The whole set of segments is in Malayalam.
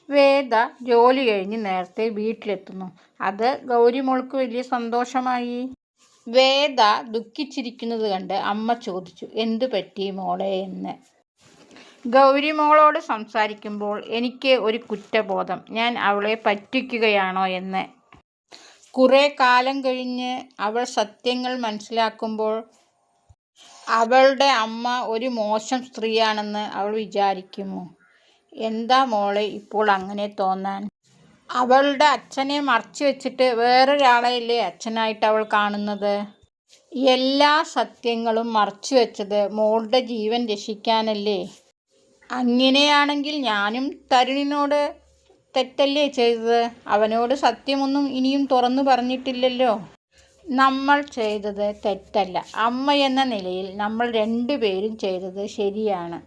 വേദ ജോലി കഴിഞ്ഞ് നേരത്തെ വീട്ടിലെത്തുന്നു. അത് ഗൗരിമോൾക്ക് വലിയ സന്തോഷമായി. വേദ ദുഃഖിച്ചിരിക്കുന്നത് കണ്ട് അമ്മ ചോദിച്ചു, എന്തു പറ്റി മോളെ എന്ന്. ഗൗരിമോളോട് സംസാരിക്കുമ്പോൾ എനിക്ക് ഒരു കുറ്റബോധം, ഞാൻ അവളെ പറ്റിക്കുകയാണോ എന്ന്. കുറെ കാലം കഴിഞ്ഞ് അവൾ സത്യങ്ങൾ മനസ്സിലാക്കുമ്പോൾ അവളുടെ അമ്മ ഒരു മോശം സ്ത്രീയാണെന്ന് അവൾ വിചാരിക്കുമോ? എന്താ മോളെ ഇപ്പോൾ അങ്ങനെ തോന്നാൻ? അവളുടെ അച്ഛനെ മറച്ചു വെച്ചിട്ട് വേറൊരാളെയല്ലേ അച്ഛനായിട്ട് അവൾ കാണുന്നത്? എല്ലാ സത്യങ്ങളും മറച്ചു വെച്ചത് മോളുടെ ജീവൻ രക്ഷിക്കാനല്ലേ? അങ്ങനെയാണെങ്കിൽ ഞാനും തരുണിനോട് തെറ്റല്ലേ ചെയ്തത്? അവനോട് സത്യമൊന്നും ഇനിയും തുറന്നു പറഞ്ഞിട്ടില്ലല്ലോ. നമ്മൾ ചെയ്തത് തെറ്റല്ല. അമ്മ എന്ന നിലയിൽ നമ്മൾ രണ്ടുപേരും ചെയ്തത് ശരിയാണ്.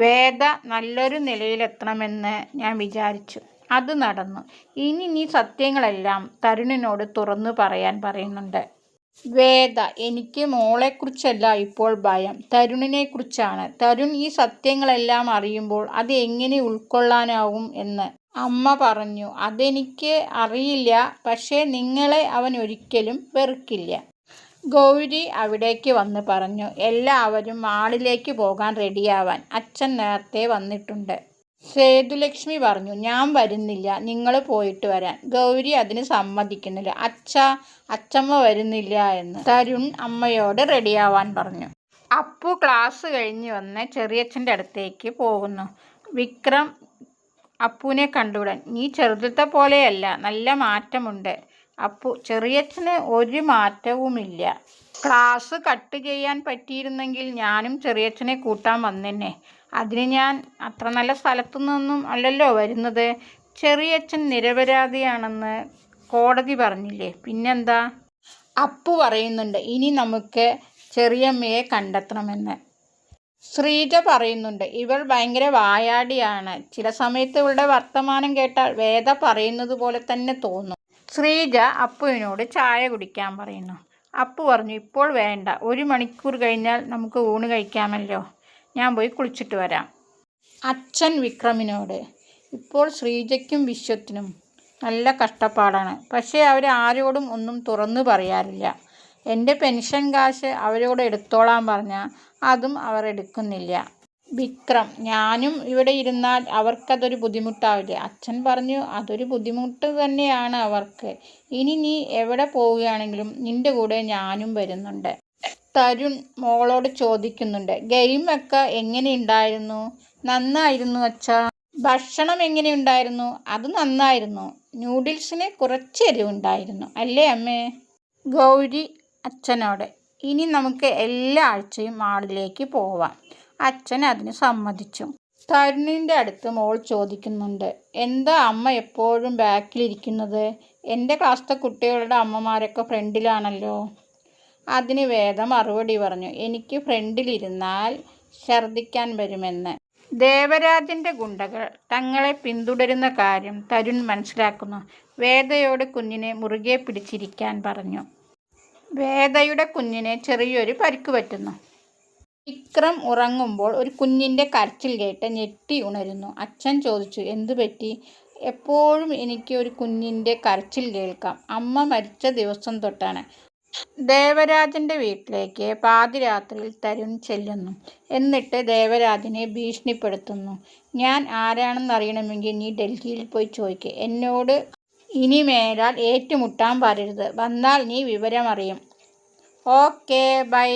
വേദ നല്ലൊരു നിലയിലെത്തണമെന്ന് ഞാൻ വിചാരിച്ചു. അത് നടന്നു. ഇനി നീ സത്യങ്ങളെല്ലാം തരുണിനോട് തുറന്നു പറയാൻ പറയുന്നുണ്ട്. വേദ, എനിക്ക് മോളെക്കുറിച്ചല്ല ഇപ്പോൾ ഭയം, തരുണിനെക്കുറിച്ചാണ്. തരുൺ ഈ സത്യങ്ങളെല്ലാം അറിയുമ്പോൾ അത് എങ്ങനെ ഉൾക്കൊള്ളാനാവും എന്ന്. അമ്മ പറഞ്ഞു, അതെനിക്ക് അറിയില്ല, പക്ഷേ നിങ്ങളെ അവൻ ഒരിക്കലും വെറുക്കില്ല. ഗൗരി അവിടേക്ക് വന്ന് പറഞ്ഞു, എല്ലാവരും മാളിലേക്ക് പോകാൻ റെഡിയാവാൻ, അച്ഛൻ നേരത്തെ വന്നിട്ടുണ്ട്. സേതുലക്ഷ്മി പറഞ്ഞു, ഞാൻ വരുന്നില്ല, നിങ്ങൾ പോയിട്ട് വരാൻ. ഗൗരി അതിന് സമ്മതിക്കുന്നില്ല. അച്ഛമ്മ വരുന്നില്ല എന്ന്. തരുൺ അമ്മയോട് റെഡിയാവാൻ പറഞ്ഞു. അപ്പു ക്ലാസ് കഴിഞ്ഞ് വന്ന് ചെറിയച്ഛൻ്റെ അടുത്തേക്ക് പോകുന്നു. വിക്രം അപ്പുവിനെ കണ്ടുവിടാൻ, നീ ചെറുതത്തെ പോലെയല്ല, നല്ല മാറ്റമുണ്ട്. അപ്പു, ചെറിയച്ഛന് ഒരു മാറ്റവുമില്ല. ക്ലാസ് കട്ട് ചെയ്യാൻ പറ്റിയിരുന്നെങ്കിൽ ഞാനും ചെറിയച്ഛനെ കൂട്ടാൻ വന്നെന്നെ. അതിന് ഞാൻ അത്ര നല്ല സ്ഥലത്തു നിന്നൊന്നും അല്ലല്ലോ വരുന്നത്. ചെറിയച്ഛൻ നിരപരാധിയാണെന്ന് കോടതി പറഞ്ഞില്ലേ, പിന്നെന്താ? അപ്പു പറയുന്നുണ്ട്, ഇനി നമുക്ക് ചെറിയമ്മയെ കണ്ടെത്തണമെന്ന്. ശ്രീജ പറയുന്നുണ്ട്, ഇവൾ ഭയങ്കര വായാടിയാണ്. ചില സമയത്ത് ഇവളുടെ വർത്തമാനം കേട്ടാൽ വേദ പറയുന്നത് പോലെ തന്നെ തോന്നും. ശ്രീജ അപ്പുവിനോട് ചായ കുടിക്കാൻ പറയുന്നു. അപ്പു പറഞ്ഞു, ഇപ്പോൾ വേണ്ട, 1 മണിക്കൂർ കഴിഞ്ഞാൽ നമുക്ക് ഊണ് കഴിക്കാമല്ലോ. ഞാൻ പോയി കുളിച്ചിട്ട് വരാം. അച്ഛൻ വിക്രമിനോട്, ഇപ്പോൾ ശ്രീജയ്ക്കും വിശ്വത്തിനും നല്ല കഷ്ടപ്പാടാണ്. പക്ഷേ അവരാരോടും ഒന്നും തുറന്നു പറയാറില്ല. എൻ്റെ പെൻഷൻ കാശ് അവരോട് എടുത്തോളാൻ പറഞ്ഞാൽ അതും അവർ എടുക്കുന്നില്ല. വിക്രം, ഞാനും ഇവിടെ ഇരുന്നാൽ അവർക്കതൊരു ബുദ്ധിമുട്ടാവില്ലേ? അച്ഛൻ പറഞ്ഞു, അതൊരു ബുദ്ധിമുട്ട് തന്നെയാണ് അവർക്ക്. ഇനി നീ എവിടെ പോവുകയാണെങ്കിലും നിൻ്റെ കൂടെ ഞാനും വരുന്നുണ്ട്. തരുൺ മോളോട് ചോദിക്കുന്നുണ്ട്, ഗെയിമൊക്കെ എങ്ങനെയുണ്ടായിരുന്നു? നന്നായിരുന്നു അച്ഛാ. ഭക്ഷണം എങ്ങനെയുണ്ടായിരുന്നു? അത് നന്നായിരുന്നു. നൂഡിൽസിന് കുറച്ച് എരിവുണ്ടായിരുന്നു അല്ലേ അമ്മേ? ഗൗരി അച്ഛനോട്, ഇനി നമുക്ക് എല്ലാ ആഴ്ചയും മാളിലേക്ക് പോവാം. അച്ഛൻ അതിന് സമ്മതിച്ചു. തരുണിൻ്റെ അടുത്ത് മോൾ ചോദിക്കുന്നുണ്ട്, എന്താ അമ്മ എപ്പോഴും ബാക്കിലിരിക്കുന്നത്? എൻ്റെ ക്ലാസ്സിലെ കുട്ടികളുടെ അമ്മമാരൊക്കെ ഫ്രണ്ടിലാണല്ലോ. അതിന് വേദ മറുപടി പറഞ്ഞു, എനിക്ക് ഫ്രണ്ടിലിരുന്നാൽ ഛർദ്ദിക്കാൻ വരുമെന്ന്. ദേവരാജൻ്റെ ഗുണ്ടകൾ തങ്ങളെ പിന്തുടരുന്ന കാര്യം തരുൺ മനസ്സിലാക്കുന്നു. വേദയോട് കുഞ്ഞിനെ മുറുകെ പിടിച്ചിരിക്കാൻ പറഞ്ഞു. വേദയുടെ കുഞ്ഞിന് ചെറിയൊരു പരിക്ക് പറ്റുന്നു. വിക്രം ഉറങ്ങുമ്പോൾ ഒരു കുഞ്ഞിൻ്റെ കരച്ചിൽ കേട്ട് ഞെട്ടി ഉണരുന്നു. അച്ഛൻ ചോദിച്ചു, എന്തു പറ്റി? എപ്പോഴും എനിക്ക് ഒരു കുഞ്ഞിൻ്റെ കരച്ചിൽ കേൾക്കാം. അമ്മ മരിച്ച ദിവസം തൊട്ടാണ്. ദേവരാജൻ്റെ വീട്ടിലേക്ക് പാതിരാത്രിയിൽ തരുൺ ചെല്ലുന്നു. എന്നിട്ട് ദേവരാജനെ ഭീഷണിപ്പെടുത്തുന്നു. ഞാൻ ആരാണെന്നറിയണമെങ്കിൽ നീ ഡൽഹിയിൽ പോയി ചോദിക്കുക. എന്നോട് ഇനി മേലാൽ ഏറ്റുമുട്ടാൻ വരരുത്. വന്നാൽ നീ വിവരമറിയും. Okay, by.